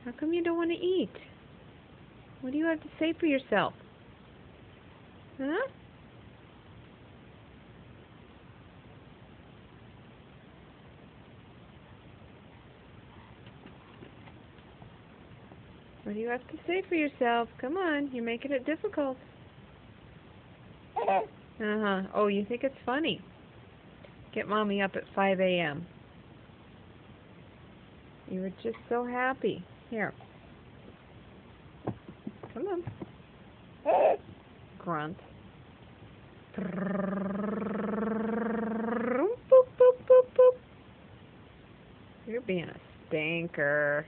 How come you don't want to eat? What do you have to say for yourself? Huh? What do you have to say for yourself? Come on, you're making it difficult. Uh-huh. Oh, you think it's funny? Get Mommy up at 5 a.m. You were just so happy. Here. Come on. Grunt. Boop, boop, boop, boop. You're being a stinker.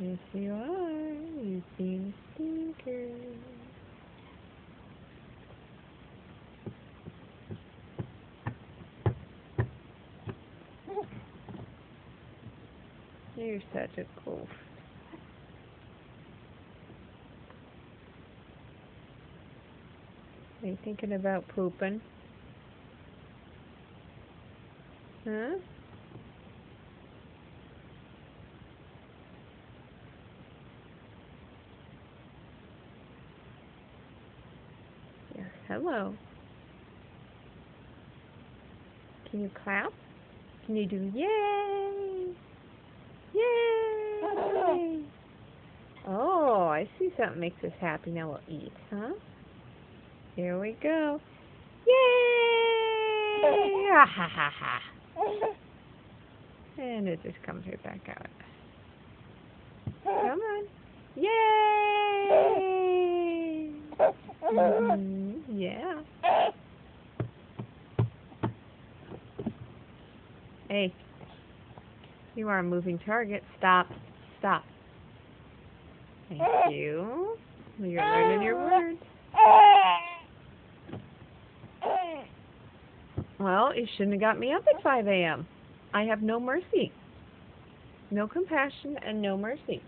Yes, you are. You're being a stinker. You're such a goof. Are you thinking about pooping? Huh? Yeah. Hello. Can you clap? Can you do yay? Yay! Oh, I see something makes us happy. Now we'll eat, huh? Here we go. Yay! Ha ha ha ha. And it just comes right back out. Come on. Yay! Yeah. Hey. You are a moving target. Stop. Stop. Thank you. You're learning your words. Well, you shouldn't have got me up at 5 a.m. I have no mercy. No compassion and no mercy.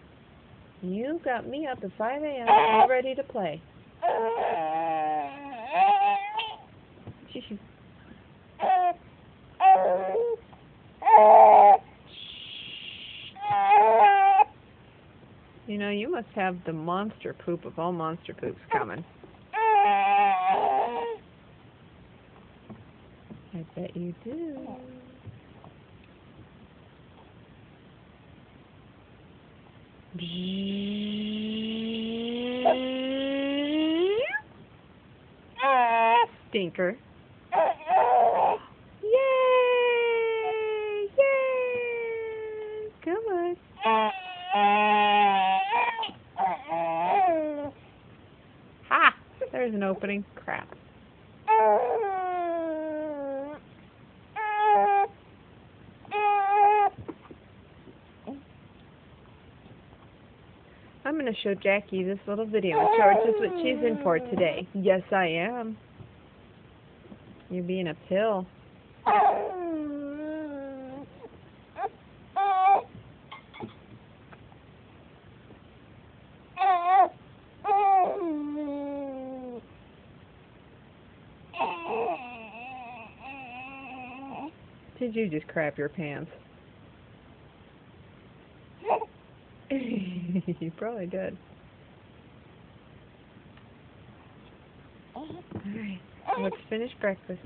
You got me up at 5 a.m. all ready to play. You know, you must have the monster poop of all monster poops coming. I bet you do. Stinker. Yay! Yay! Come on. Ha! There's an opening. Crap. I'm going to show Jackie this little video and show her just what she's in for today. Yes, I am. You're being a pill. Did you just crap your pants? You probably did. Alright, let's finish breakfast.